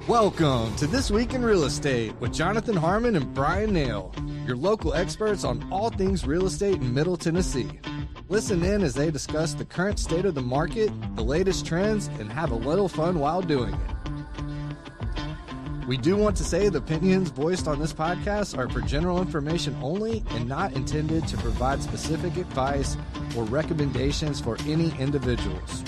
Welcome to This Week in Real Estate with Jonathan Harmon and Bryan Nale, your local experts on all things real estate in Middle Tennessee. Listen in as they discuss the current state of the market, the latest trends, and have a little fun while doing it. We do want to say the opinions voiced on this podcast are for general information only and not intended to provide specific advice or recommendations for any individuals.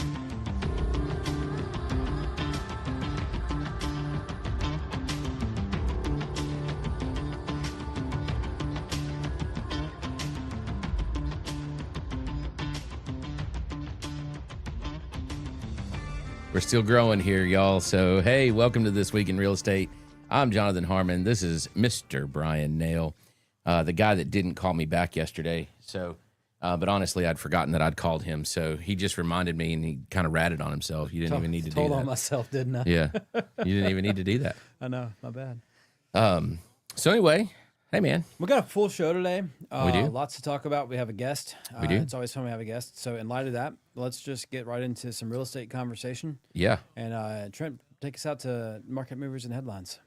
We're still growing here, y'all. So, hey, welcome to This Week in Real Estate. I'm Jonathan Harmon. This is Mr. Bryan Nale, the guy that didn't call me back yesterday. So, but honestly, I'd forgotten that I'd called him. So he just reminded me, and he kind of ratted on himself. You didn't even need to do that. Told on myself, didn't I? Yeah, you didn't even need to do that. I know, my bad. So anyway, hey, man. We got a full show today. We do. Lots to talk about. We have a guest. We do. It's always fun to have a guest. So in light of that, let's just get right into some real estate conversation. Yeah. And Trent, take us out to market movers and headlines.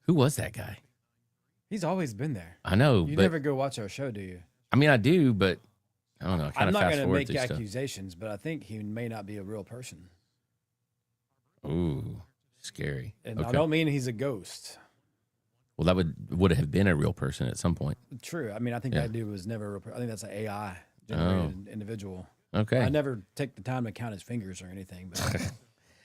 Who was that guy? He's always been there. I know. You but, never go watch our show, do you? I mean, I do, but I don't know. I'm not going to make stuff. accusations, but I think he may not be a real person. Ooh, scary. And Okay. I don't mean he's a ghost. Well, that would have been a real person at some point. True. I mean, I think Yeah. that dude was never a real person. I think that's an AI generated individual. Okay. I never take the time to count his fingers or anything. But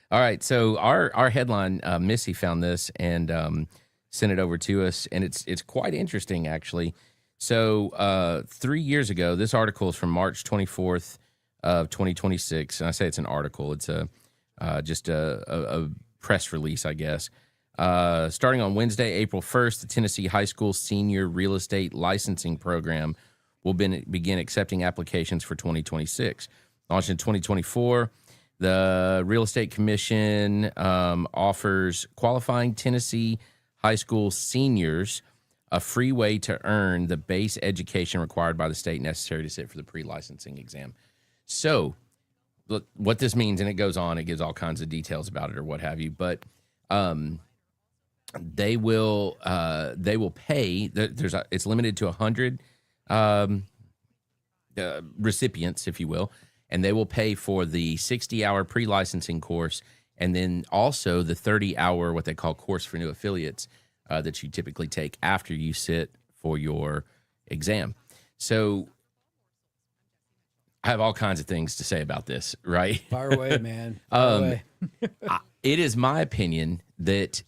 All right. So our headline, Missy found this and sent it over to us, and it's quite interesting actually. So 3 years ago, this article is from March 24th of 2026, and I say it's an article. It's just a press release, I guess. Starting on Wednesday, April 1st, the Tennessee High School Senior Real Estate Licensing Program will begin accepting applications for 2026. Launched in 2024, the Real Estate Commission offers qualifying Tennessee high school seniors a free way to earn the base education required by the state necessary to sit for the pre-licensing exam. So look, what this means, and it goes on, it gives all kinds of details about it or what have you, but they will pay. It's limited to 100 recipients, if you will, and they will pay for the 60-hour pre-licensing course, and then also the 30-hour what they call course for new affiliates that you typically take after you sit for your exam. So I have all kinds of things to say about this, right? fire away, man. Fire away. It is my opinion that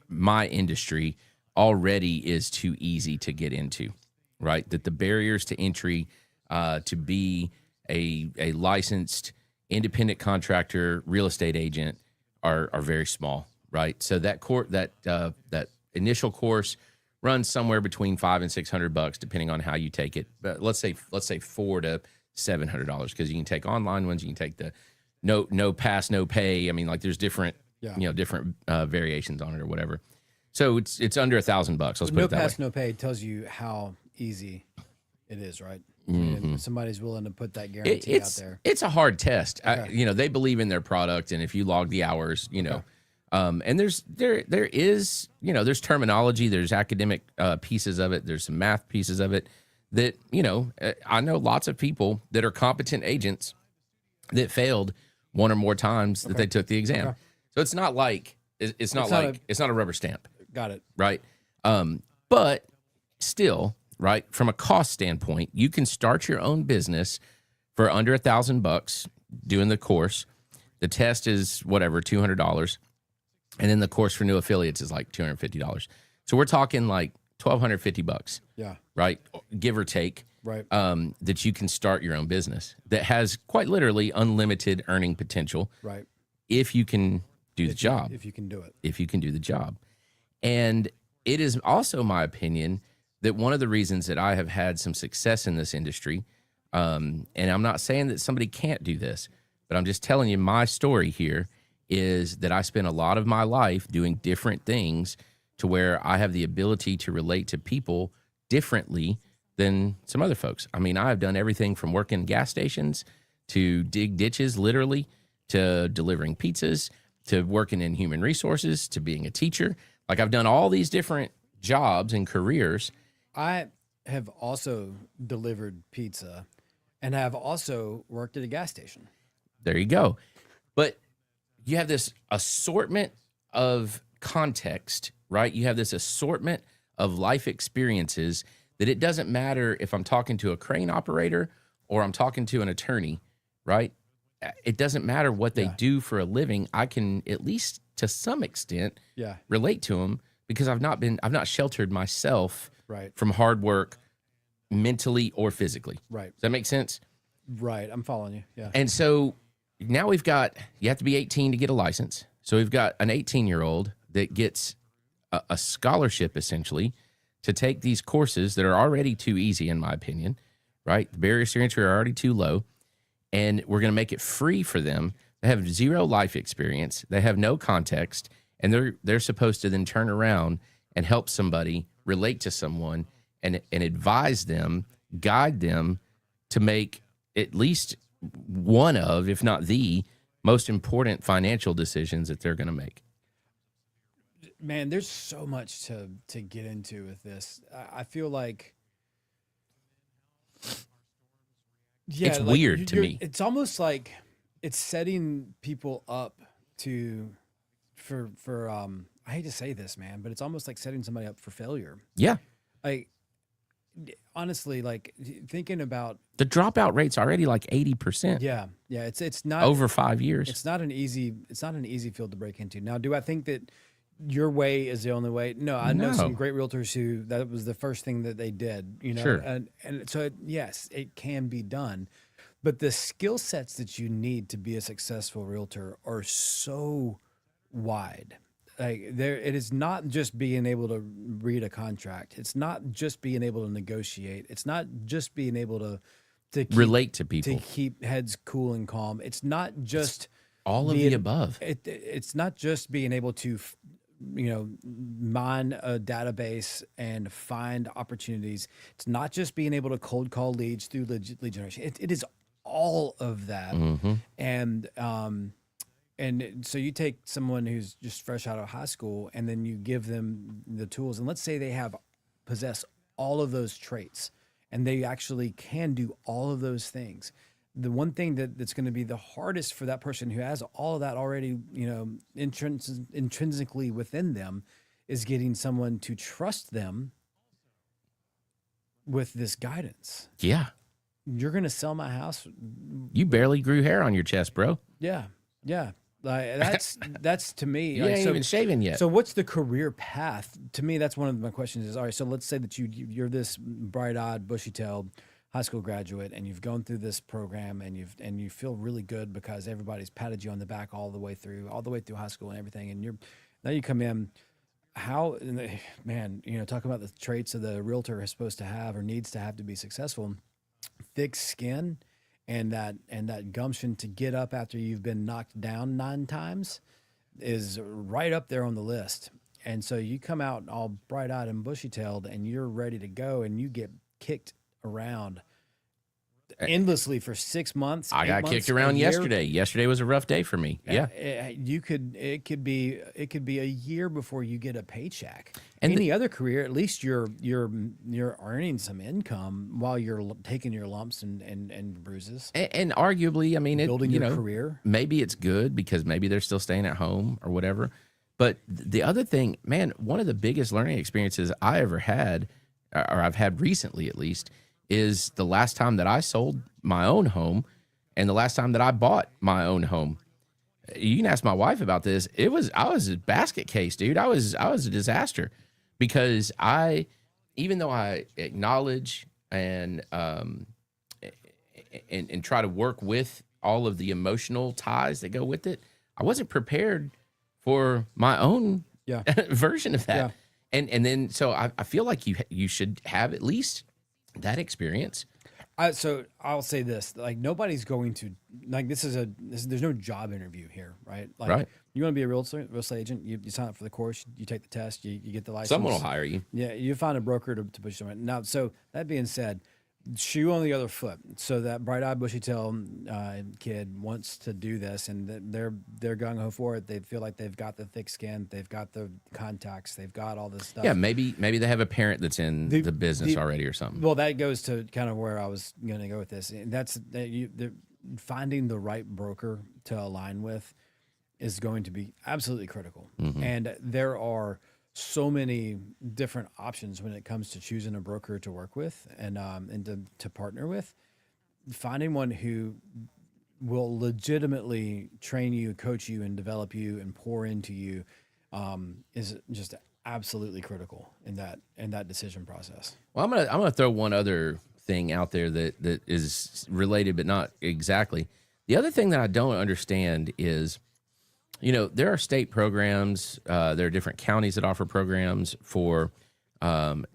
my industry already is too easy to get into, right? That the barriers to entry to be a licensed independent contractor real estate agent are very small, right? So that initial course runs somewhere between $500 and $600 depending on how you take it. But let's say $400 to $700 because you can take online ones, you can take the no pass, no pay. I mean, like there's different different variations on it or whatever. So it's under $1,000. Let's put No it that pass, way. no pay tells you how easy it is, right? Mm-hmm. And somebody's willing to put that guarantee out there. It's a hard test. Okay. They believe in their product, and if you log the hours, and there's there's terminology, there's academic pieces of it, there's some math pieces of it that I know lots of people that are competent agents that failed one or more times that they took the exam. Okay. So it's not like it's not a rubber stamp. Got it. Right. But still, right, from a cost standpoint, you can start your own business for under $1,000 doing the course. The test is whatever, $200. And then the course for new affiliates is like $250. So we're talking like $1,250. Yeah. Right. Give or take. Right. That you can start your own business that has quite literally unlimited earning potential. Right. If you can do the job. If you can do it. If you can do the job. And it is also my opinion that one of the reasons that I have had some success in this industry, and I'm not saying that somebody can't do this, but I'm just telling you my story here is that I spent a lot of my life doing different things to where I have the ability to relate to people differently than some other folks. I mean, I've done everything from working gas stations to dig ditches, literally, to delivering pizzas, to working in human resources, to being a teacher. Like, I've done all these different jobs and careers. I have also delivered pizza and have also worked at a gas station. There you go. But you have this assortment of context, right? You have this assortment of life experiences that it doesn't matter if I'm talking to a crane operator or I'm talking to an attorney, right? It doesn't matter what they do for a living. I can, at least to some extent, relate to them because I've not sheltered myself from hard work mentally or physically. Right. Does that make sense? Right. I'm following you. Yeah. And so now you have to be 18 to get a license. So we've got an 18-year-old that gets a scholarship essentially to take these courses that are already too easy, in my opinion, right? The barriers to entry are already too low. And we're going to make it free for them. They have zero life experience. They have no context. And they're supposed to then turn around and help somebody, relate to someone, and advise them, guide them to make at least one of, if not the most important financial decisions that they're going to make. Man, there's so much to get into with this. I feel like, it's weird to me. It's almost like it's setting people up for I hate to say this, man, but it's almost like setting somebody up for failure. Yeah. Like, honestly, like thinking about the dropout rate's already like 80%. Yeah. It's not over 5 years. It's not an easy field to break into. Now, do I think that your way is the only way? No, I know some great realtors who that was the first thing that they did, you know, sure. and so yes, it can be done, but the skill sets that you need to be a successful realtor are so wide. Like it is not just being able to read a contract. It's not just being able to negotiate. It's not just being able to relate to people, to keep heads cool and calm. It's not just all of the above. It's not just being able to, mine a database and find opportunities. It's not just being able to cold call leads through lead generation. It is all of that. Mm-hmm. And so you take someone who's just fresh out of high school and then you give them the tools, and let's say they possess all of those traits and they actually can do all of those things. The one thing that's going to be the hardest for that person who has all of that already, intrinsically within them, is getting someone to trust them with this guidance. Yeah. You're going to sell my house. You barely grew hair on your chest, bro. Yeah. Like that's to me. You ain't even shaven yet. So what's the career path? To me, that's one of my questions is, all right, so let's say that you're this bright-eyed, bushy-tailed high school graduate and you've gone through this program and you feel really good because everybody's patted you on the back all the way through high school and everything. And now you come in, talk about the traits that the realtor is supposed to have or needs to have to be successful. Thick skin and that gumption to get up after you've been knocked down 9 times is right up there on the list. And so you come out all bright-eyed and bushy-tailed and you're ready to go and you get kicked around endlessly for 6 months. I got kicked around yesterday. Yesterday was a rough day for me. Yeah. It could be a year before you get a paycheck. And any other career, at least you're earning some income while you're taking your lumps and bruises. And arguably, I mean, building your career. Maybe it's good because maybe they're still staying at home or whatever. But the other thing, man, one of the biggest learning experiences I ever had, or I've had recently at least, is the last time that I sold my own home and the last time that I bought my own home. You can ask my wife about this. I was a basket case, dude. I was a disaster because even though I acknowledge and try to work with all of the emotional ties that go with it, I wasn't prepared for my own version of that. Yeah. And then so I feel like you should have at least that experience So I'll say this: like nobody's going to like there's no job interview here, right? Like Right. you want to be a real estate agent, you sign up for the course, you take the test, you get the license. Someone will hire you. Yeah, you find a broker to push them in. Now, so that being said, shoe on the other foot. So that bright-eyed, bushy-tailed kid wants to do this, and they're gung ho for it. They feel like they've got the thick skin, they've got the contacts, they've got all this stuff. Yeah, maybe they have a parent that's in the business already or something. Well, that goes to kind of where I was going to go with this. And that's finding the right broker to align with is going to be absolutely critical. And there are so many different options when it comes to choosing a broker to work with and to partner with. Finding one who will legitimately train you, coach you, and develop you and pour into you is just absolutely critical in that decision process. Well, I'm gonna throw one other thing out there that is related but not exactly. The other thing that I don't understand is, there are state programs, there are different counties that offer programs for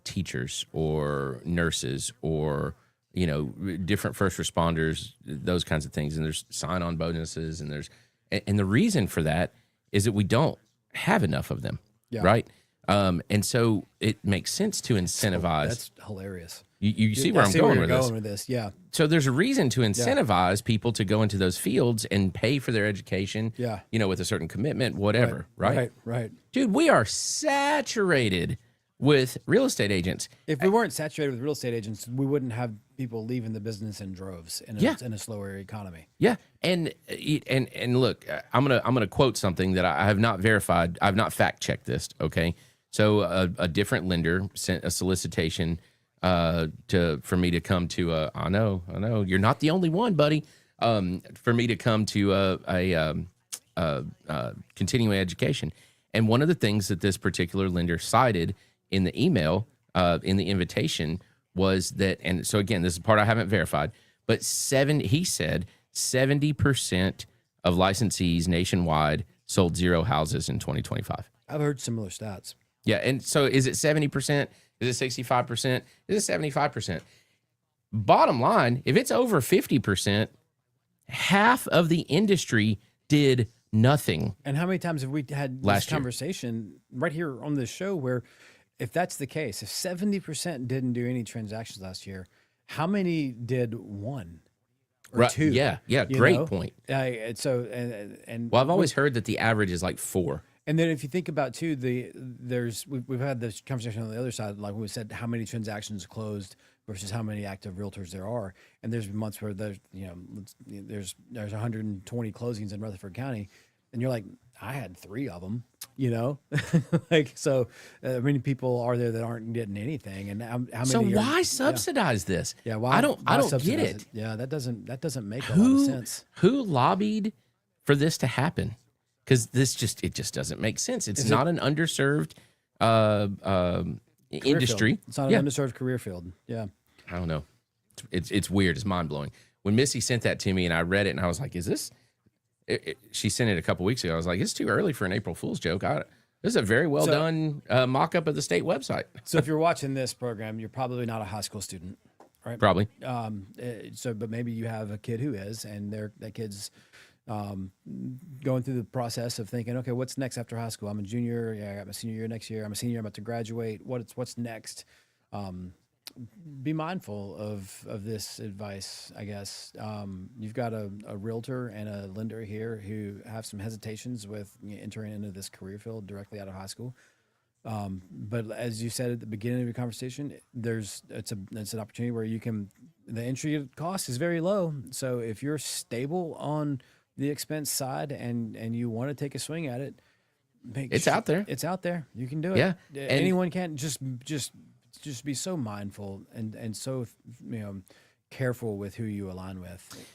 teachers or nurses or different first responders, those kinds of things, and there's sign-on bonuses, and the reason for that is that we don't have enough of them, right? And so it makes sense to incentivize. That's hilarious. You see where I'm going with this. Yeah. So there's a reason to incentivize people to go into those fields and pay for their education. Yeah. With a certain commitment, whatever. Right. Dude, we are saturated with real estate agents. If we weren't saturated with real estate agents, we wouldn't have people leaving the business in droves in a slower economy. Yeah. And look, I'm gonna quote something that I have not verified. I've not fact checked this. Okay. So a different lender sent a solicitation for me to come to I know you're not the only one, buddy. For me to come to a continuing education, and one of the things that this particular lender cited in the email, in the invitation, was that, and so again, this is the part I haven't verified, but he said 70% of licensees nationwide sold 0 houses in 2025. I've heard similar stats. Yeah, and so is it 70%? Is it 65%? Is it 75%? Bottom line, if it's over 50%, half of the industry did nothing. And how many times have we had this conversation right here on this show where if that's the case, if 70% didn't do any transactions last year, how many did one or two? Yeah, great point. Well, I've always heard that the average is like 4. And then if you think about too, we've had this conversation on the other side, like we said, how many transactions closed versus how many active realtors there are. And there's months where there's 120 closings in Rutherford County, and you're like, I had 3 of them, like, so how many people are there that aren't getting anything? And how many? So why subsidize this? Yeah, why? I don't get it. Yeah, that doesn't make a lot of sense. Who lobbied for this to happen? Because it just doesn't make sense. It's not an underserved industry. Field. It's not an underserved career field. Yeah. I don't know. It's weird. It's mind blowing. When Missy sent that to me and I read it and I was like, "Is this?" She sent it a couple weeks ago. I was like, "It's too early for an April Fool's joke." This is a very well done mock up of the state website. So if you're watching this program, you're probably not a high school student, right? Probably. But maybe you have a kid who is, and that kid's going through the process of thinking, okay, what's next after high school? I'm a junior. Yeah, I got my senior year next year. I'm a senior. I'm about to graduate. What's next? Be mindful of this advice, I guess. You've got a realtor and a lender here who have some hesitations with entering into this career field directly out of high school. But as you said at the beginning of your conversation, it's an opportunity where the entry cost is very low. So if you're stable on the expense side and you want to take a swing at it, it's out there. It's out there. You can do it. Yeah. Anyone can. Just be so mindful and so careful with who you align with.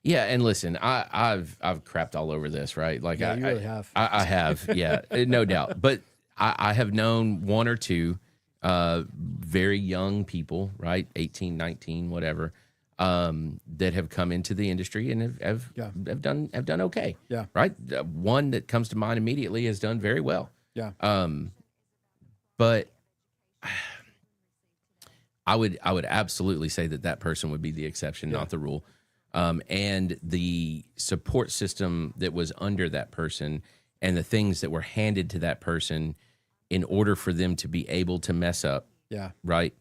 Yeah, and listen, I've crapped all over this, right? Like you really have. I have, yeah, no doubt. But I have known 1 or 2 very young people, right, 18, 19, whatever, that have come into the industry and have done okay. Yeah. Right. One that comes to mind immediately has done very well. Yeah. But I would absolutely say that person would be the exception, not the rule. And the support system that was under that person and the things that were handed to that person in order for them to be able to mess up. Yeah. Right.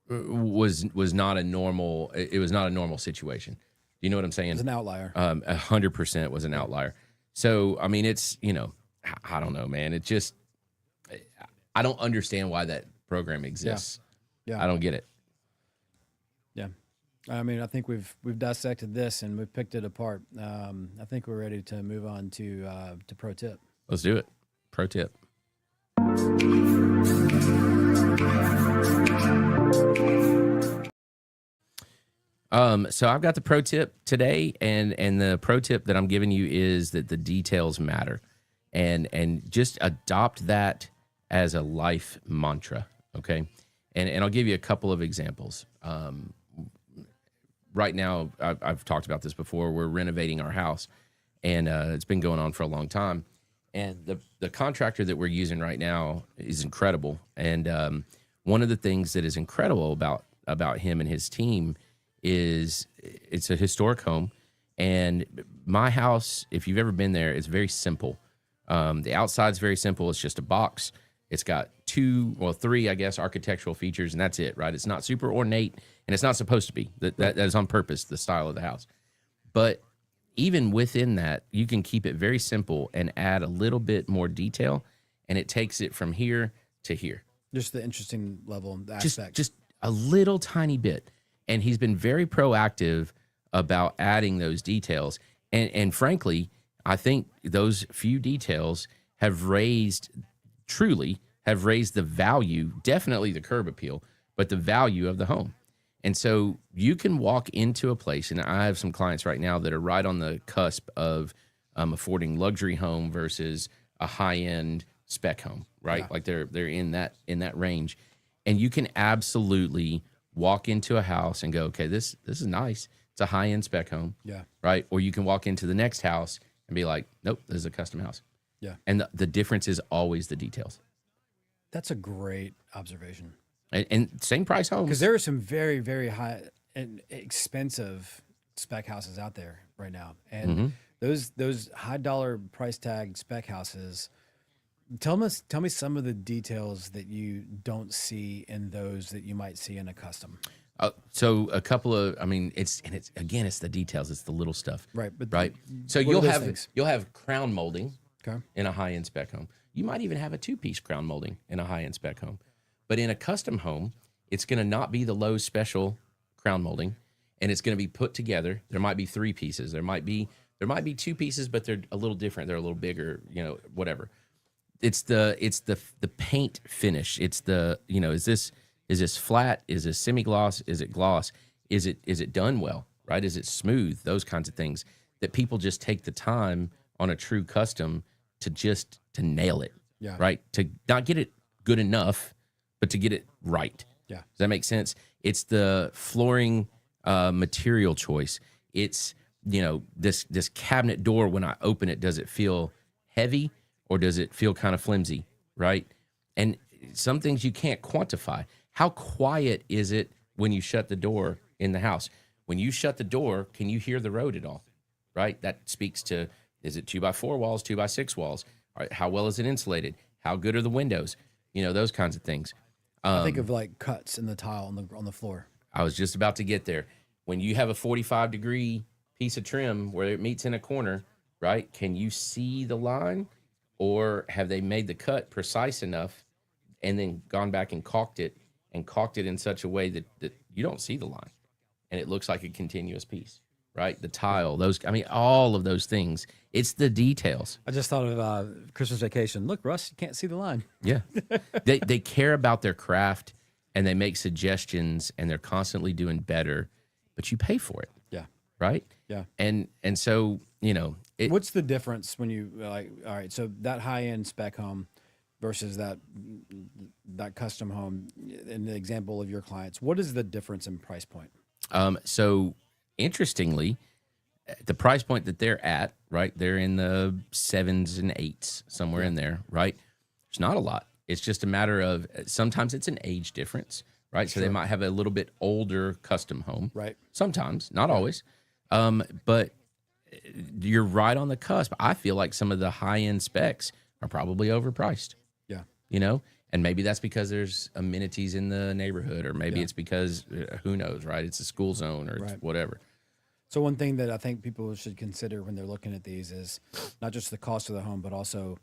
Was not a normal. It was not a normal situation. You know what I'm saying? It's an outlier. 100% was an outlier. So, I mean, it's, I don't know, man. It just, I don't understand why that program exists. Yeah. I don't get it. Yeah. I mean, I think we've dissected this and we've picked it apart. I think we're ready to move on to pro tip. Let's do it. Pro tip. So I've got the pro tip today, and the pro tip that I'm giving you is that the details matter, and just adopt that as a life mantra. Okay. And I'll give you a couple of examples. Right now, I've talked about this before. We're renovating our house, and it's been going on for a long time. And the contractor that we're using right now is incredible. And one of the things that is incredible about him and his team is it's a historic home. And my house, if you've ever been there, it's very simple. The outside's very simple. It's just a box. It's got three, I guess, architectural features, and that's it, right? It's not super ornate, and it's not supposed to be. That is on purpose, the style of the house. But even within that, you can keep it very simple and add a little bit more detail, and it takes it from here to here. Just the interesting level, the aspect. Just a little tiny bit. And he's been very proactive about adding those details. And frankly, I think those few details have raised the value, definitely the curb appeal, but the value of the home. And so you can walk into a place, and I have some clients right now that are right on the cusp of affording luxury home versus a high-end spec home, right? Yeah. Like they're in that range. And you can absolutely walk into a house and go, okay, this is nice. It's a high-end spec home. Yeah. Right? Or you can walk into the next house and be like, nope, this is a custom house. Yeah. And the difference is always the details. That's a great observation. And same price homes. Because there are some very, very high and expensive spec houses out there right now. And those high dollar price tag spec houses, tell me some of the details that you don't see in those that you might see in a custom. So a couple of, I mean, it's the details. It's the little stuff. Right. But right. So you'll have crown molding in a high-end spec home. You might even have a 2-piece crown molding in a high-end spec home. But in a custom home, it's going to not be the Lowe's special crown molding, and it's going to be put together. There might be 3 pieces. There might be 2 pieces, but they're a little different. They're a little bigger, whatever. It's the paint finish. It's the, is this flat? Is this semi-gloss? Is it gloss? Is it done well, right? Is it smooth? Those kinds of things that people just take the time on a true custom to nail it. Yeah. Right. To not get it good enough, but to get it right. Yeah. Does that make sense? It's the flooring material choice. It's, this cabinet door, when I open it, does it feel heavy or does it feel kind of flimsy? Right. And some things you can't quantify. How quiet is it when you shut the door in the house? When you shut the door, can you hear the road at all? Right. That speaks to, is it 2x4 walls, 2x6 walls? All right, how well is it insulated? How good are the windows? Those kinds of things. I think of like cuts in the tile on the floor. I was just about to get there. When you have a 45-degree piece of trim where it meets in a corner, right? Can you see the line, or have they made the cut precise enough and then gone back and caulked it in such a way that you don't see the line and it looks like a continuous piece? Right, the tile, all of those things. It's the details. I just thought of Christmas Vacation. Look, Russ, you can't see the line. Yeah, they care about their craft and they make suggestions and they're constantly doing better, but you pay for it. Yeah. Right. Yeah. And so what's the difference when you like? All right, so that high end spec home versus that custom home. In the example of your clients, what is the difference in price point? So. Interestingly, the price point that they're at, right, they're in the 7s and 8s, somewhere in there, right? There's not a lot It's just a matter of sometimes it's an age difference, right? So they might have a little bit older custom home. Right. Sometimes, not always. But you're right on the cusp. I feel like some of the high-end specs are probably overpriced. Yeah. You know? And maybe that's because there's amenities in the neighborhood, or maybe it's because, who knows, right? It's a school zone, or it's whatever. So one thing that I think people should consider when they're looking at these is not just the cost of the home, but also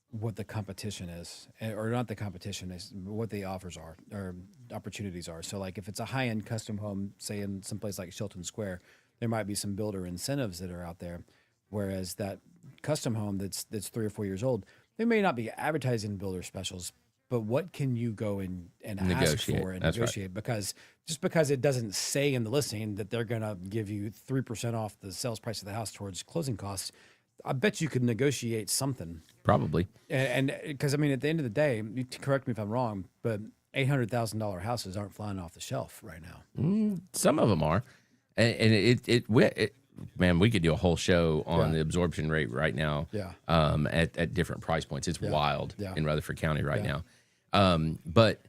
what the competition is, or not the competition, is what the offers are or opportunities are. So like if it's a high-end custom home, say in some place like Shelton Square, there might be some builder incentives that are out there. Whereas that custom home that's 3 or 4 years old, they may not be advertising builder specials, but what can you go and ask for and negotiate? Because just because it doesn't say in the listing that they're going to give you 3% off the sales price of the house towards closing costs, I bet you could negotiate something. Probably. And because, I mean, at the end of the day, you correct me if I'm wrong, but $800,000 houses aren't flying off the shelf right now. Some of them are. And man, we could do a whole show on the absorption rate right now. Yeah. At different price points. It's wild in Rutherford County right now. But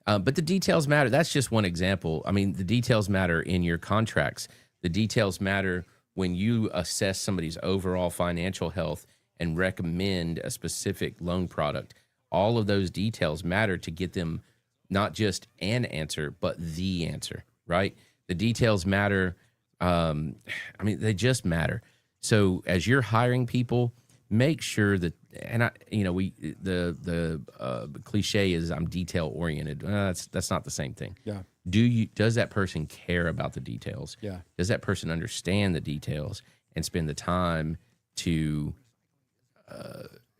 the details matter. That's just one example. I mean, the details matter in your contracts. The details matter when you assess somebody's overall financial health and recommend a specific loan product. All of those details matter to get them not just an answer, but the answer, right? The details matter. I mean, they just matter. So as you're hiring people, make sure that, and the cliche is I'm detail oriented. That's not the same thing. Yeah. Does that person care about the details? Yeah. Does that person understand the details and spend the time to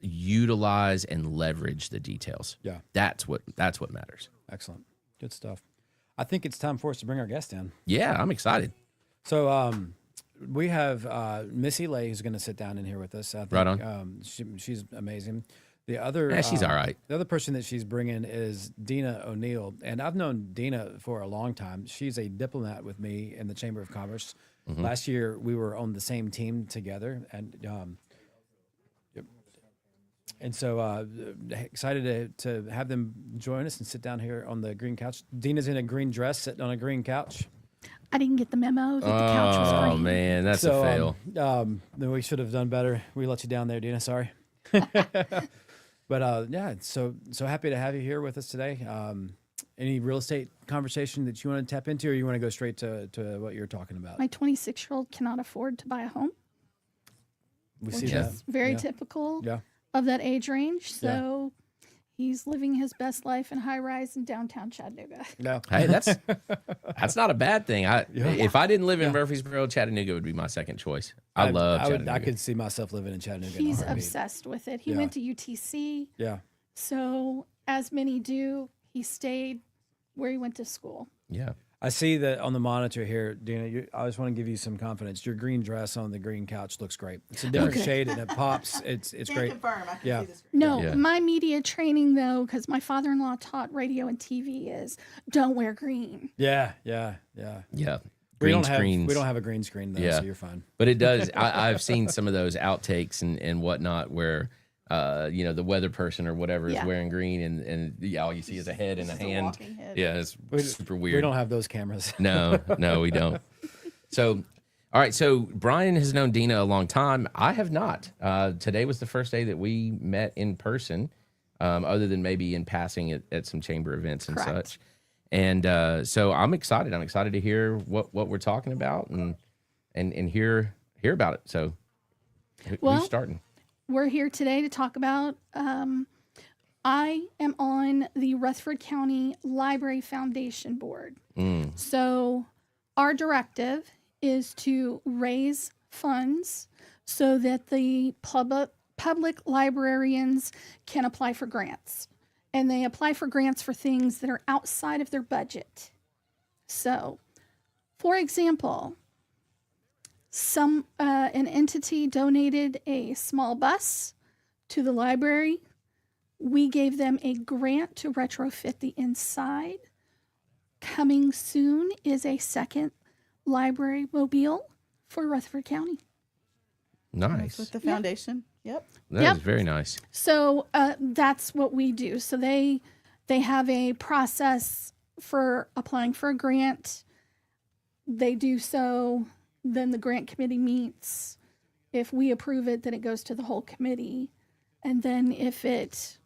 utilize and leverage the details? Yeah. That's what matters. Excellent. Good stuff. I think it's time for us to bring our guest in. Yeah, I'm excited. So we have Missy Lay, who's going to sit down in here with us. I think, Right on. She's amazing. The other, She's all right. The other person that she's bringing is Dina O'Neill, and I've known Dina for a long time. She's a diplomat with me in the Chamber of Commerce. Mm-hmm. Last year, we were on the same team together, and so excited to have them join us and sit down here on the green couch. Dina's in a green dress, sitting on a green couch. I didn't get the memo that the couch was green. Oh man, that's a fail. Then we should have done better. We let you down there, Dina. Sorry. But yeah, so happy to have you here with us today. Any real estate conversation that you want to tap into, or you want to go straight to what you're talking about? My 26-year-old cannot afford to buy a home, We which see that. is very typical Yeah. of that age range. So he's living his best life in high rise in downtown Chattanooga. No. Hey, that's not a bad thing. If I didn't live in Murfreesboro, Chattanooga would be my second choice. I love Chattanooga. I could see myself living in Chattanooga. in a He's heartbeat. obsessed with it. He went to UTC. Yeah. So as many do, he stayed where he went to school. Yeah. I see that on the monitor here, Dina. I just want to give you some confidence. Your green dress on the green couch looks great. It's a different shade and it pops. It's great. Confirm. I can Yeah. see the screen. No, my media training, though, because my father-in-law taught radio and TV, is don't wear green. Yeah. Green we screens. don't have a green screen though, so you're fine. But it does. I've seen some of those outtakes and whatnot where, the weather person or whatever is wearing green and all you see is a head and a Just a hand. walking head. Yeah, it's super weird. We don't have those cameras. No, we don't. So, all right. So Brian has known Dina a long time. I have not. Today was the first day that we met in person, other than maybe in passing at some chamber events and such. And so I'm excited. I'm excited to hear what we're talking about and hear about it. So who's starting? We're here today to talk about, I am on the Rutherford County Library Foundation Board. So our directive is to raise funds so that the public librarians can apply for grants. And they apply for grants for things that are outside of their budget. So, for example, an entity donated a small bus to the library. We gave them a grant to retrofit the inside. Coming soon is a second library mobile for Rutherford County. Nice. With the foundation. Yep. That is very nice. So that's what we do. So they have a process for applying for a grant. They do so. Then the grant committee meets. If we approve it, then it goes to the whole committee. And then if it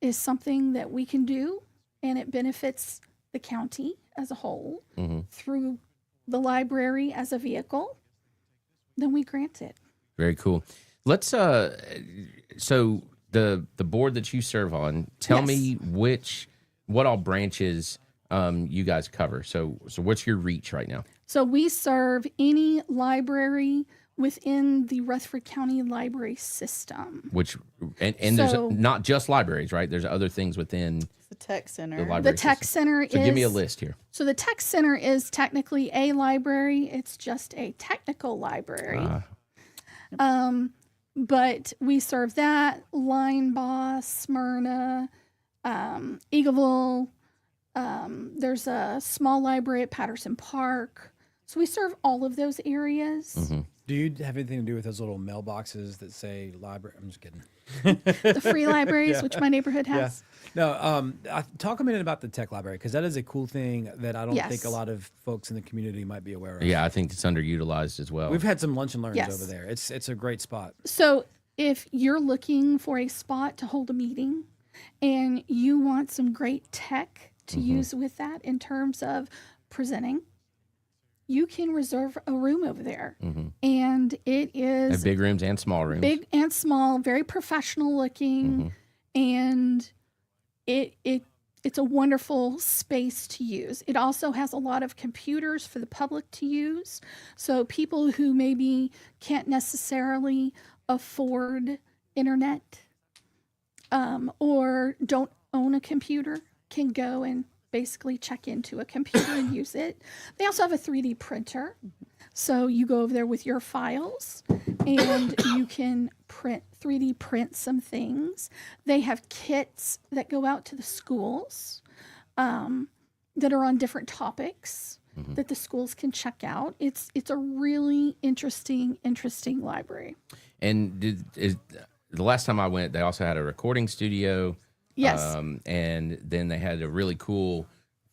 is something that we can do and it benefits the county as a whole through the library as a vehicle, then we grant it. Very cool. Let's so the board that you serve on, tell me what all branches you guys cover. So what's your reach right now? So we serve any library within the Rutherford County Library System. And there's not just libraries, right? There's other things within The tech center. the library. The tech system. center So is. give me a list here. So the tech center is technically a library. It's just a technical library. But we serve that, Line Boss, Smyrna, Eagleville. There's a small library at Patterson Park. So we serve all of those areas. Do you have anything to do with those little mailboxes that say library? I'm just kidding. The free libraries, which my neighborhood has. No, talk a minute about the tech library, because that is a cool thing that I don't think Yes. a lot of folks in the community might be aware of. Yeah, I think it's underutilized as well. We've had some lunch and learns Yes. over there. It's a great spot. So if you're looking for a spot to hold a meeting and you want some great tech to use with that in terms of presenting, you can reserve a room over there. And it Have is big rooms and small rooms. big and small, very professional looking, and it's a wonderful space to use. It also has a lot of computers for the public to use. So people who maybe can't necessarily afford internet or don't own a computer can go and basically check into a computer and use it. They also have a 3D printer. So you go over there with your files and you can 3D print some things. They have kits that go out to the schools that are on different topics that the schools can check out. It's a really interesting library. And the last time I went, they also had a recording studio. Yes. And then they had a really cool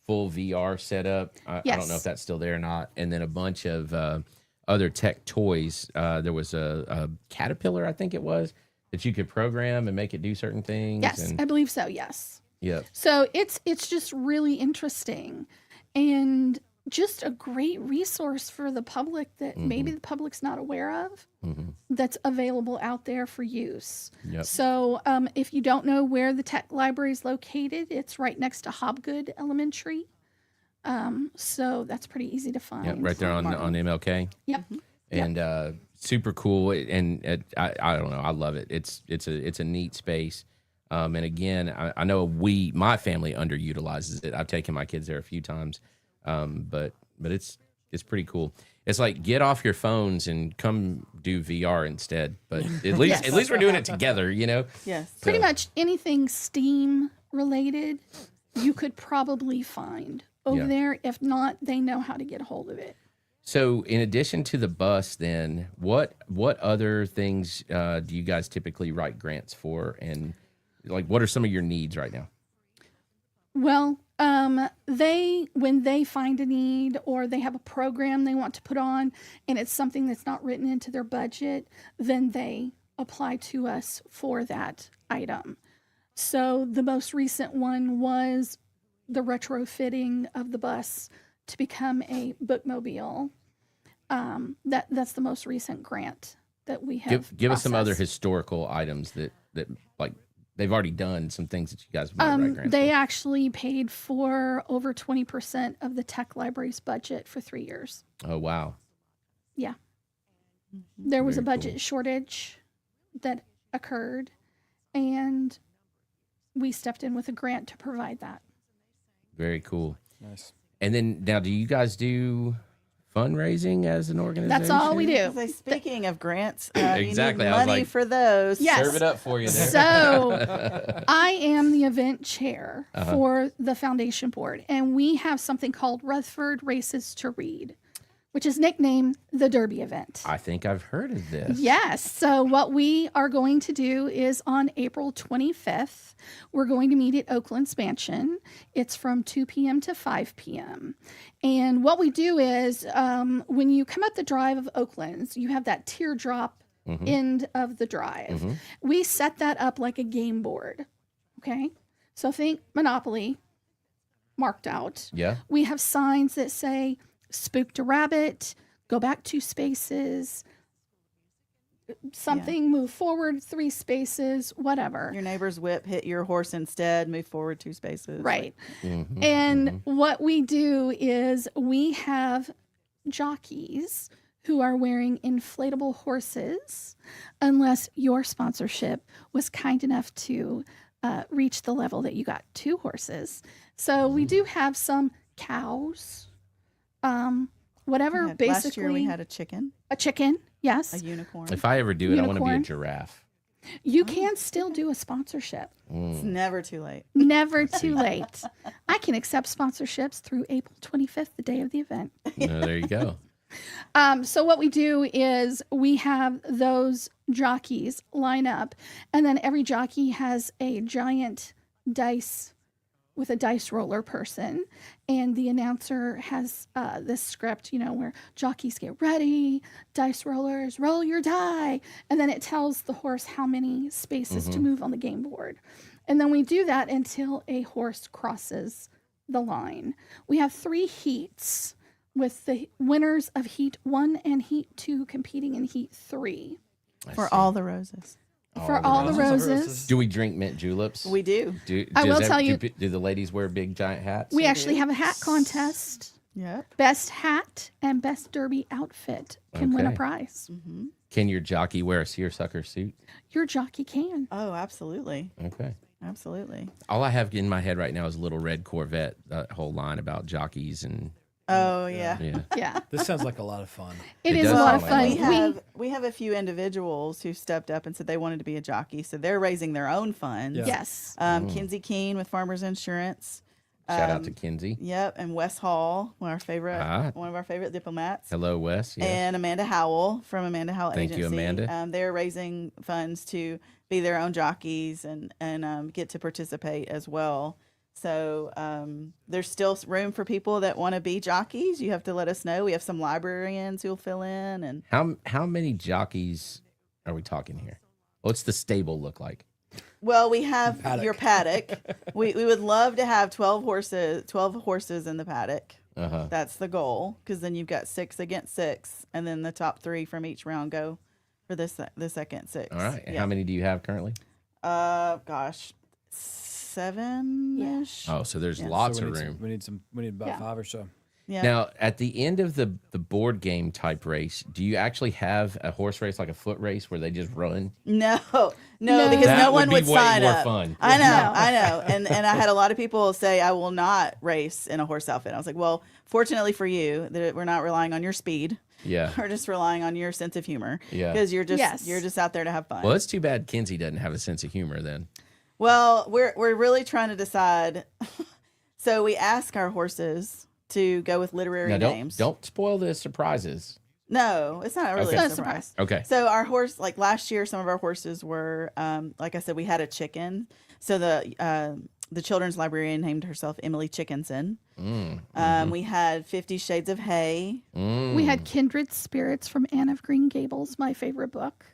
full VR setup. I don't know Yes. if that's still there or not. And then a bunch of other tech toys. There was a Caterpillar, I think it was, that you could program and make it do certain things. Yes, And, I believe so. Yes. yep. So it's just really interesting and just a great resource for the public that maybe the public's not aware of that's available out there for use. Yep. So if you don't know where the tech library is located, it's right next to Hobgood Elementary. So that's pretty easy to find. Yep, right there on MLK. Yep. And super cool. And I don't know. I love it. It's a neat space. And again, I know my family underutilizes it. I've taken my kids there a few times. But it's pretty cool. It's like, get off your phones and come do VR instead. But at least we're doing it together, you know? Yes. Pretty much anything STEAM related, you could probably find over there. If not, they know how to get a hold of it. So in addition to the bus, then what other things do you guys typically write grants for? And like, what are some of your needs right now? Well, when they find a need or they have a program they want to put on and it's something that's not written into their budget, then they apply to us for that item. So the most recent one was the retrofitting of the bus to become a bookmobile. That's the most recent grant that we have. Give us some other processed. historical items that like they've already done some things that you guys might write grants They for. actually paid for over 20% of the tech library's budget for 3 years. Oh wow. Yeah. There was Very a budget cool. shortage that occurred, and we stepped in with a grant to provide that. Very cool. Nice. And then now, do you guys do fundraising as an organization? That's all we do. So speaking of grants, Exactly, you I was need money like, for those. Yes. Serve it up for you there. So I am the event chair for the foundation board, and we have something called Rutherford Races to Read. which is nicknamed the Derby event. I think I've heard of this. Yes. So what we are going to do is on April 25th, we're going to meet at Oakland's Mansion. It's from 2 p.m. to 5 p.m. And what we do is when you come up the drive of Oakland's, you have that teardrop end of the drive. We set that up like a game board. Okay. So think Monopoly marked out. Yeah. We have signs that say, spooked a rabbit, go back 2 spaces, something, move forward 3 spaces, whatever. Your neighbor's whip hit your horse instead, move forward 2 spaces. Right. And what we do is we have jockeys who are wearing inflatable horses, unless your sponsorship was kind enough to reach the level that you got 2 horses. So we do have some cows. Whatever, basically. Last year we had a chicken, yes. a unicorn. If I ever do it, I want to be a Unicorn. giraffe. You can still do a sponsorship. It's never too late. Never too late. I can accept sponsorships through April 25th, the day of the event. No, there you go. So what we do is we have those jockeys line up, and then every jockey has a giant dice with a dice roller person, and the announcer has this script, where jockeys get ready, dice rollers, roll your die, and then it tells the horse how many spaces to move on the game board. And then we do that until a horse crosses the line. We have 3 heats, with the winners of Heat 1 and Heat 2 competing in Heat 3. For all the roses. For all the roses. Do we drink mint juleps? We do. I will tell you- Do the ladies wear big giant hats? We actually have a hat contest. Yep. Best hat and best derby outfit can win a Okay. prize. Can your jockey wear a seersucker suit? Your jockey can. Oh, absolutely. Okay. Absolutely. All I have in my head right now is a little red Corvette, that whole line about jockeys and Oh, yeah. yeah. Yeah. This sounds like a lot of fun. It It is a does lot of sound fun. like We have a few individuals who stepped up and said they wanted to be a jockey, so they're raising their own funds. Yeah. Yes. Kinsey Keene with Farmers Insurance. Shout out to Kinsey. Yep, and Wes Hall, one of Ah. our favorite diplomats. Hello, Wes. Yes. And Amanda Howell from Amanda Howell Thank Agency. you, Amanda. They're raising funds to be their own jockeys and get to participate as well. So there's still room for people that want to be jockeys. You have to let us know. We have some librarians who'll fill in. And How many jockeys are we talking here? What's the stable look like? well, we have Paddock. your paddock. we would love to have 12 horses in the paddock. Uh-huh. That's the goal, because then you've got 6 against 6, and then the top 3 from each round go for the second 6. All right. And Yeah. how many do you have currently? Gosh, 7-ish. Oh, so there's Yeah. lots So of room. We need about Yeah. 5 or so. Yeah. Now, at the end of the board game type race, do you actually have a horse race, like a foot race, where they just run? No, No. because That no would one be would way sign more up. fun. I know, No. I know, and I had a lot of people say I will not race in a horse outfit. I was like, well, fortunately for you, that we're not relying on your speed. Yeah. We're just relying on your sense of humor. Yeah. because you're Yes. just out there to have fun. Well, it's too bad Kinsey doesn't have a sense of humor then. Well, we're really trying to decide. So we ask our horses to go with literary Now, names. don't spoil the surprises. No, it's not really Okay. a It's not a surprise. Okay. So our horse, like last year, some of our horses were, like I said, we had a chicken. So the children's librarian named herself Emily Chickenson. We had 50 Shades of Hay. We had Kindred Spirits from Anne of Green Gables, my favorite book.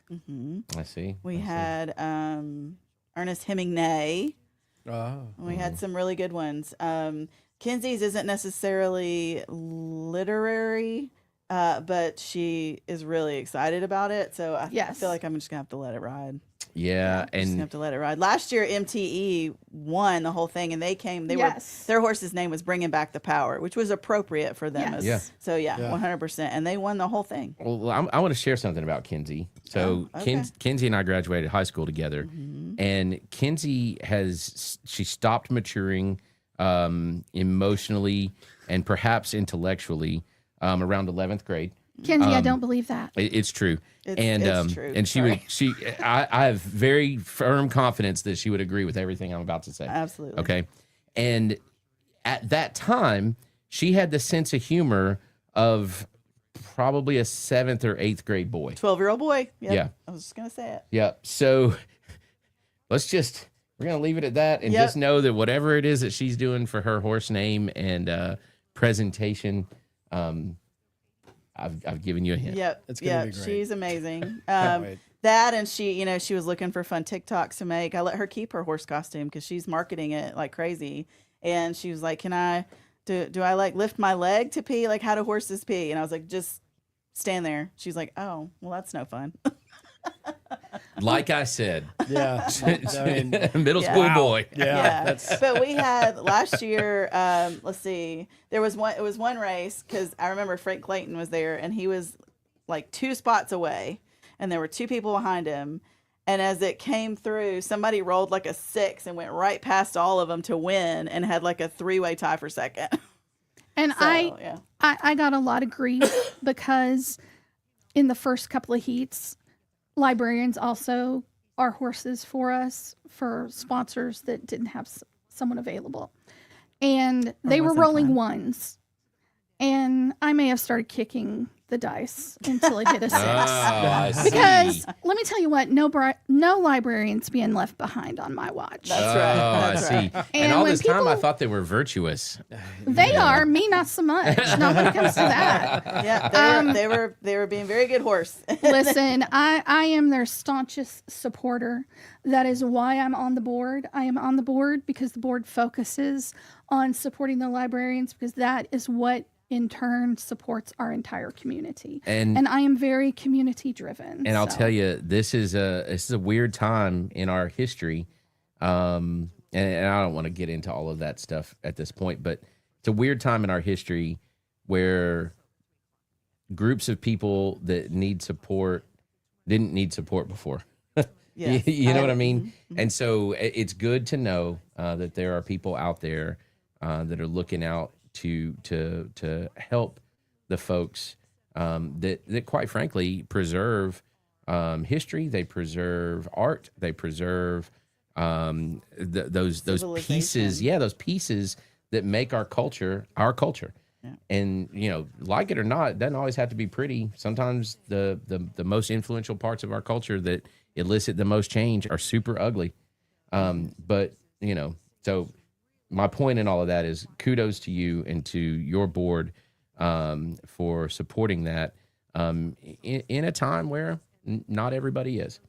I see. We had Ernest Hemingway. Oh. We had some really good ones. Kinsey's isn't necessarily literary, but she is really excited about it. So I Yes. feel like I'm just going to have to let it ride. Yeah, I'm just gonna and have to let it ride. Last year, MTE won the whole thing, and Yes. their horse's name was Bringing Back the Power, which was appropriate for them. Yes. Yeah. So yeah, Yeah. 100%, and they won the whole thing. well, I want to share something about Kinsey. So Oh, okay. Kinsey and I graduated high school together, and Kinsey she stopped maturing emotionally and perhaps intellectually around 11th grade. Kenzie, I don't believe that. It's true. It's true. And Sorry. I have very firm confidence that she would agree with everything I'm about to say. Absolutely. Okay. And at that time, she had the sense of humor of probably a 7th or 8th grade boy. 12-year-old boy. Yep. Yeah. I was just gonna say it. Yeah. So we're going to leave it at that and just know that whatever it is that she's doing for her horse name and presentation, I've given you a hint. Yep. It's gonna be great. She's amazing. wait. That and she was looking for fun TikToks to make. I let her keep her horse costume because she's marketing it like crazy. And she was like, "Can I do I like lift my leg to pee? Like how do horses pee?" And I was like, "Just stand there." She's like, "Oh, well, that's no fun." Like I said, Yeah. I mean, middle school boy. yeah. But we had last year, let's see, it was one race because I remember Frank Clayton was there and he was like 2 spots away and there were 2 people behind him. And as it came through, somebody rolled like a 6 and went right past all of them to win and had like a 3-way tie for second. And So, I got a lot of grief because in the first couple of heats, librarians also are horses for us for sponsors that didn't have someone available. And they were wasn't rolling fun. ones. And I may have started kicking the dice until it hit a 6. I see. Because let me tell you what, no librarians being left behind on my watch. That's right. I That's see. right. And And all when this time, I people- thought they were virtuous. They are, me not so much. Not when it comes to that. Yeah, they were being very good horse. Listen, I am their staunchest supporter. That is why I'm on the board. I am on the board because the board focuses on supporting the librarians because that is what in turn supports our entire community. And I am very community driven. And I'll tell you, this is a weird time in our history, and I don't want to get into all of that stuff at this point, but it's a weird time in our history where groups of people that need support didn't need support before. Yes. You know what I mean? And so it's good to know that there are people out there that are looking out to help the folks that quite frankly preserve history. They preserve art. They preserve those pieces. Yeah, those pieces that make our culture our culture. Yeah. And like it or not, it doesn't always have to be pretty. Sometimes the most influential parts of our culture that elicit the most change are super ugly. But so my point in all of that is kudos to you and to your board for supporting that in a time where not everybody is.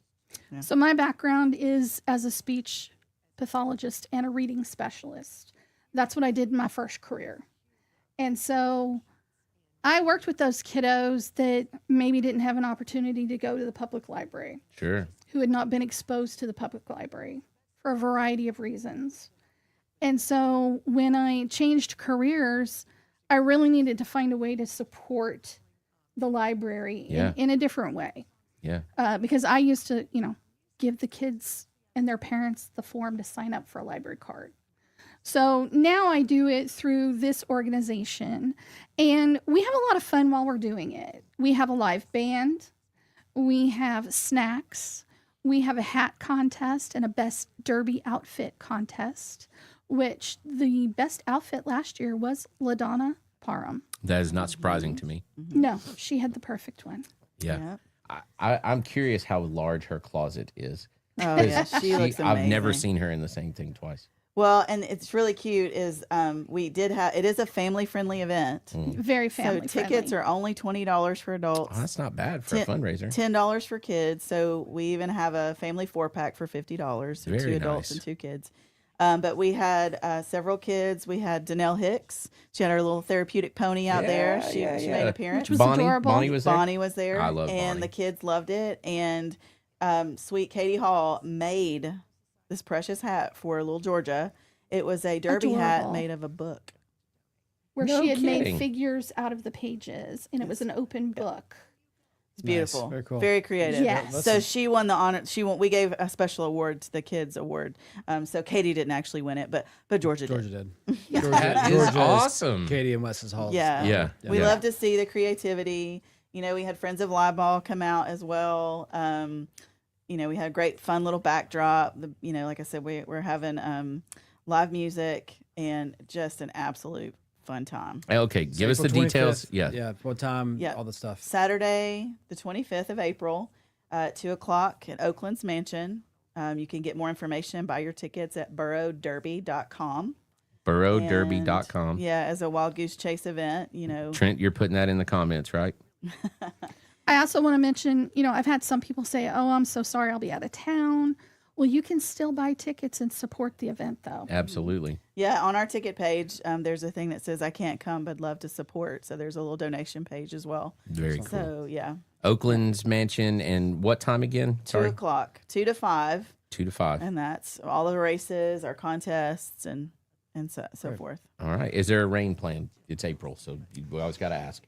Yeah. So my background is as a speech pathologist and a reading specialist. That's what I did in my first career. And so I worked with those kiddos that maybe didn't have an opportunity to go to the public library. Sure. Who had not been exposed to the public library for a variety of reasons. And so when I changed careers, I really needed to find a way to support the library in a different way. Yeah. Because I used to, give the kids and their parents the form to sign up for a library card. So now I do it through this organization, and we have a lot of fun while we're doing it. We have a live band. We have snacks. We have a hat contest and a best derby outfit contest, which the best outfit last year was LaDonna Parham. That is not surprising to me. No, she had the perfect one. Yeah. I'm curious how large her closet is. Oh, yeah. She looks amazing. I've never seen her in the same thing twice. Well, and it's really cute is it is a family-friendly event. Very family-friendly. So tickets are only $20 for adults. Oh, that's not bad for a fundraiser. $10 for kids. So we even have a family 4-pack for $50. So Very 2 adults nice. and 2 kids. But we had several kids. We had Danelle Hicks. She had her little therapeutic pony out there. She made an appearance. Which was adorable. Bonnie was there. Bonnie was there. I love and Bonnie. the kids loved it. And sweet Katie Hall made this precious hat for little Georgia. It was a derby hat Adorable. made of a book. Where No she had kidding. made figures out of the pages, and it was an open book. It's beautiful. Nice. Very cool. Very creative. Yes. So she won the honor. We gave a special award to the kids award. So Katie didn't actually win it, but Georgia did. did. That is awesome. Katie and Wes's Hall. Yeah. We Yeah. love to see the creativity. We had Friends of Live come out as well. We had a great fun little backdrop. Like I said, we're having live music and just an absolute fun time. Okay, give us the April details. 25th. Yeah. Yeah. What time? Yeah. All the stuff. Saturday, the 25th of April, 2:00 at Oakland's Mansion. You can get more information, buy your tickets at burrowderby.com. Burrowderby.com. Yeah, as a Wild Goose Chase event, Trent, you're putting that in the comments, right? I also want to mention, I've had some people say, "Oh, I'm so sorry, I'll be out of town." Well, you can still buy tickets and support the event, though. Absolutely. Yeah, on our ticket page, there's a thing that says, "I can't come, but love to support." So there's a little donation page as well. Very cool. So, yeah. Oakland's Mansion, and what time again? 2:00, 2 to 5. 2 to 5. And that's all the races, our contests, and so forth. All right. Is there a rain plan? It's April, so we always got to ask.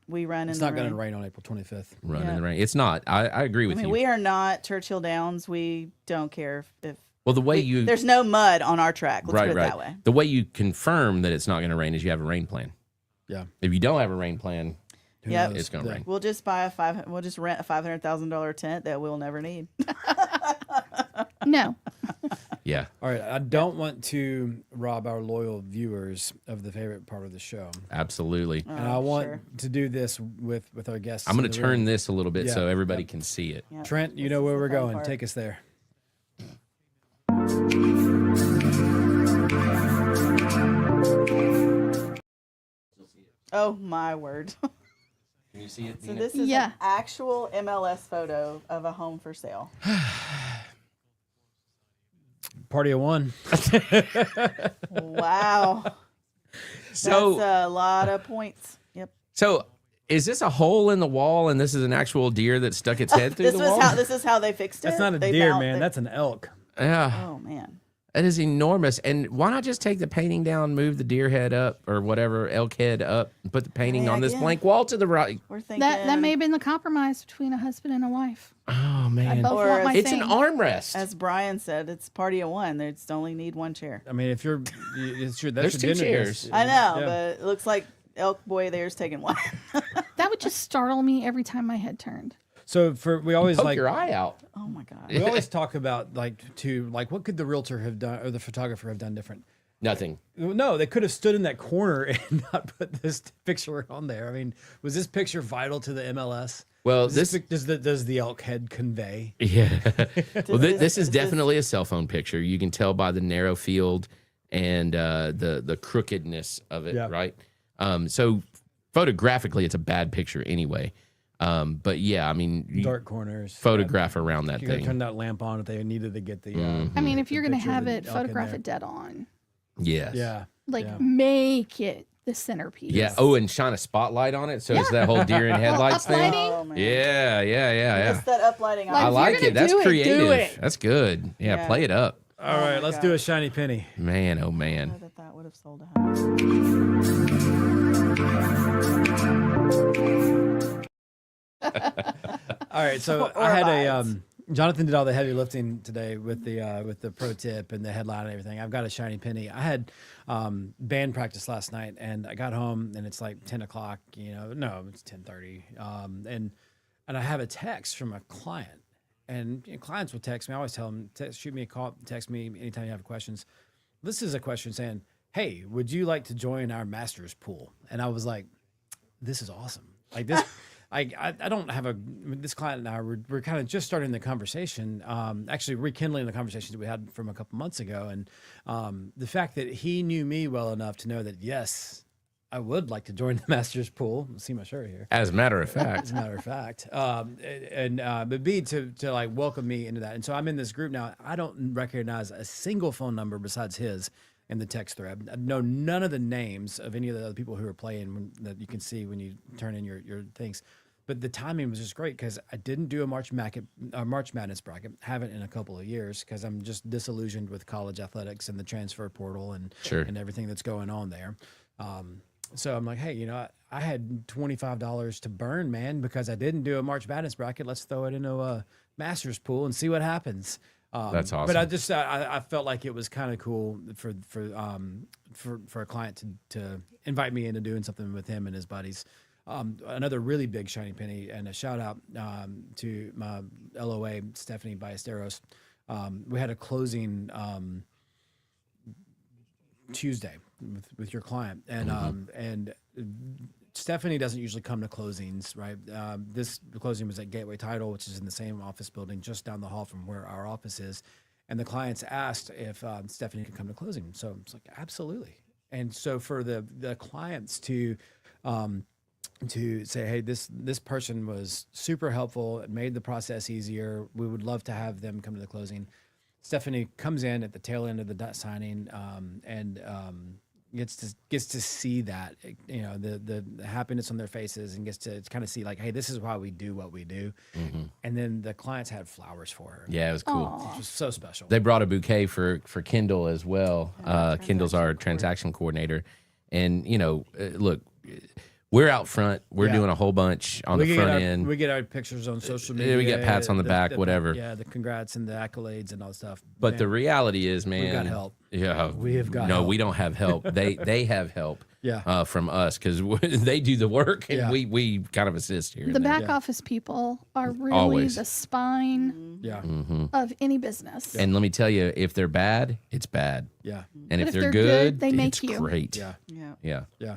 We run It's in not the going rain. to rain on April 25th. Run in Yeah. the rain. It's not. I agree with you. We are not Churchill Downs. We don't care if Well, the way you there's no mud on our track. Let's put it right. that way. The way you confirm that it's not going to rain is you have a rain plan. Yeah. If you don't have a rain plan, Who Yep. knows? it's going to Yeah. rain. We'll just we'll just rent a $500,000 tent that we'll never need. No. Yeah. All right. I don't want to rob our loyal viewers of the favorite part of the show. Absolutely. And I want sure. to do this with our guests. I'm going in to the turn room. this a little bit Yeah. so everybody Yep. can see it. Yep. Trent, you This know is where the we're fun going. part. Take us there. Oh my word! Can you see it? So this is Yeah. an actual MLS photo of a home for sale. Party of one. Wow, So, that's a lot of points. Yep. so is this a hole in the wall and this is an actual deer that stuck its head through This the was wall? this is how they fixed it. That's not a They deer, found- man. they- That's an elk. Yeah. oh man. That is enormous. And why not just take the painting down, move the deer head up or whatever, elk head up, and put the painting Yeah, on this yeah. blank wall to the right? We're thinking That may have been the compromise between a husband and a wife. Oh, I man. both Or want my It's thing. an armrest. as Brian said, it's party of one. They just only need one chair. I mean, if you're, it's your, that's There's your two dinner chairs. guest. I know, Yeah. but it looks like Elk Boy there's taking one. That would just startle me every time my head turned. So we always Poke like your eye out. Oh my god. we always talk about like what could the realtor have done or the photographer have done different? Nothing. No, they could have stood in that corner and not put this picture on there. I mean, was this picture vital to the MLS? Well, Does the elk head convey? Yeah. Well, this is Does- definitely a cell phone picture. You can tell by the narrow field and the crookedness of it, Yeah. right? So photographically, it's a bad picture anyway. But yeah, I mean, you Dark corners. photograph around that You gotta thing. turn that lamp on if they needed to get the. I mean, if you're going to picture of have the it, elk in photograph there. it dead on. Yes. Yeah. Like, Yeah. make it the centerpiece. Yeah. Oh, and shine a spotlight on it, so it's that whole deer in headlights thing. Uplighting. Oh man. Yeah. It's that uplighting. Like, I if you're like gonna it. That's do it, do creative. it. That's good. Yeah, Yeah. play it up. All Oh right, my let's do a gosh. shiny penny. Man, oh I man. know that would have sold a house. All right, so Or I had vibes. Jonathan did all the heavy lifting today with the pro tip and the headline and everything. I've got a shiny penny. I had band practice last night, and I got home and it's like 10 o'clock. No, it's 10:30. And I have a text from a client, and clients will text me. I always tell them, shoot me a call, text me anytime you have questions. This is a question saying, "Hey, would you like to join our masters pool?" And I was like, "This is awesome!" Like this. I don't have this client and I we're kind of just starting the conversation, actually rekindling the conversations that we had from a couple months ago. And the fact that he knew me well enough to know that, yes, I would like to join the Masters pool. See my shirt here. As a matter of fact. As a matter of fact, but B to like welcome me into that. And so I'm in this group now. I don't recognize a single phone number besides his in the text thread. I know none of the names of any of the other people who are playing that you can see when you turn in your things. But the timing was just great because I didn't do a March Madness bracket. Haven't in a couple of years because I'm just disillusioned with college athletics and the transfer portal and Sure. and everything that's going on there. So I'm like, hey, I had $25 to burn, man, because I didn't do a March Madness bracket. Let's throw it into a Masters pool and see what happens. That's awesome. But I just I felt like it was kind of cool for a client to invite me into doing something with him and his buddies. Another really big shiny penny and a shout out to my LOA Stephanie Ballesteros. We had a closing Tuesday with your client, and Stephanie doesn't usually come to closings, right? This closing was at Gateway Title, which is in the same office building just down the hall from where our office is. And the clients asked if Stephanie could come to closing. So it's like, absolutely. And so for the clients to say, hey, this person was super helpful, it made the process easier, we would love to have them come to the closing. Stephanie comes in at the tail end of the debt signing and gets to see that, you know, the happiness on their faces, and gets to kind of see like, hey, this is why we do what we do. And then the clients had flowers for her. Yeah, it was cool. Aw. It was so special. They brought a bouquet for Kendall as well. Kendall's our transaction coordinator. And, you know, look, we're out front. We're doing a whole bunch on the front end. We get our pictures on social media. We get pats on the back, whatever. Yeah, the congrats and the accolades and all that stuff. But Man, the reality is, man, we've got help. Yeah, We have got no, help. we don't have help. They have help. Yeah. From us, because they do the work and Yeah. we kind of assist here. The and there. back office people are really Always. the spine Yeah. of any business. And let me tell you, if they're bad, it's bad. Yeah. And But if if they're they're good, good, they make it's you. great. Yeah. Yeah. Yeah. Yeah.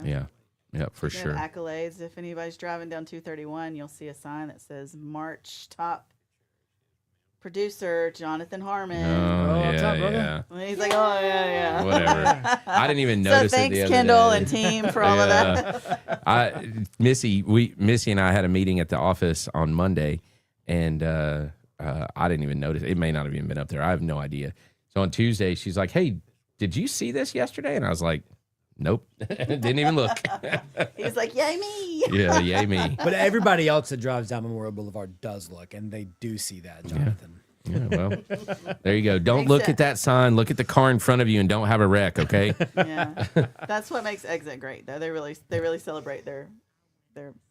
Yeah. Yeah, for They have sure. accolades. If anybody's driving down 231, you'll see a sign that says March top producer Jonathan Harmon. Oh, what's up, yeah, brother? yeah. And he's like, oh yeah, yeah. Whatever. I didn't even So notice thanks, it the other Kendall day. and team, for all of that. Missy and I had a meeting at the office on Monday, and I didn't even notice. It may not have even been up there. I have no idea. So on Tuesday, she's like, "Hey, did you see this yesterday?" And I was like, "Nope, didn't even look." He's like, yay me. Yeah, yay me. But everybody else that drives down Memorial Boulevard does look, and they do see that, Jonathan. Yeah, well, there you go. Don't look at that sign. Look at the car in front of you, and don't have a wreck. Okay. Yeah, that's what makes Exit great. Though they really celebrate their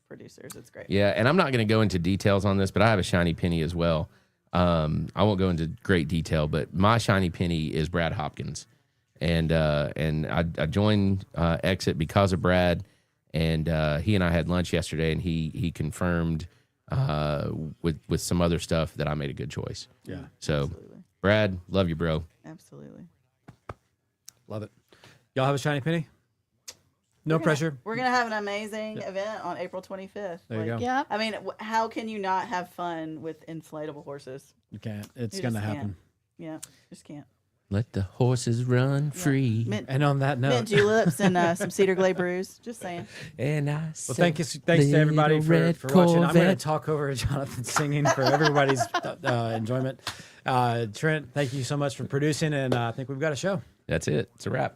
producers. It's great. Yeah, and I'm not going to go into details on this, but I have a shiny penny as well. I won't go into great detail, but my shiny penny is Brad Hopkins, and I joined Exit because of Brad, and he and I had lunch yesterday, and he confirmed with some other stuff that I made a good choice. Yeah. So, Absolutely. Brad, love you, bro. Absolutely. Love it. Y'all have a shiny penny? No pressure. We're gonna have an amazing event on April 25th. There you go. Yep. I mean, how can you not have fun with inflatable horses? You can't. It's You going to just happen. Yeah, just can't. Let the horses run free. Mint, And on that note, mint juleps and some cedar glade brews. Just saying. And I well, thanks to everybody for watching. I'm going to talk over Jonathan singing for everybody's enjoyment. Trent, thank you so much for producing, and I think we've got a show. That's it. It's a wrap.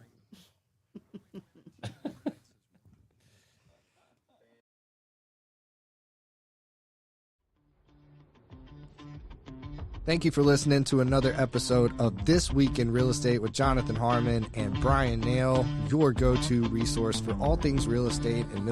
Thank you for listening to another episode of This Week in Real Estate with Jonathan Harmon and Bryan Nale, your go-to resource for all things real estate in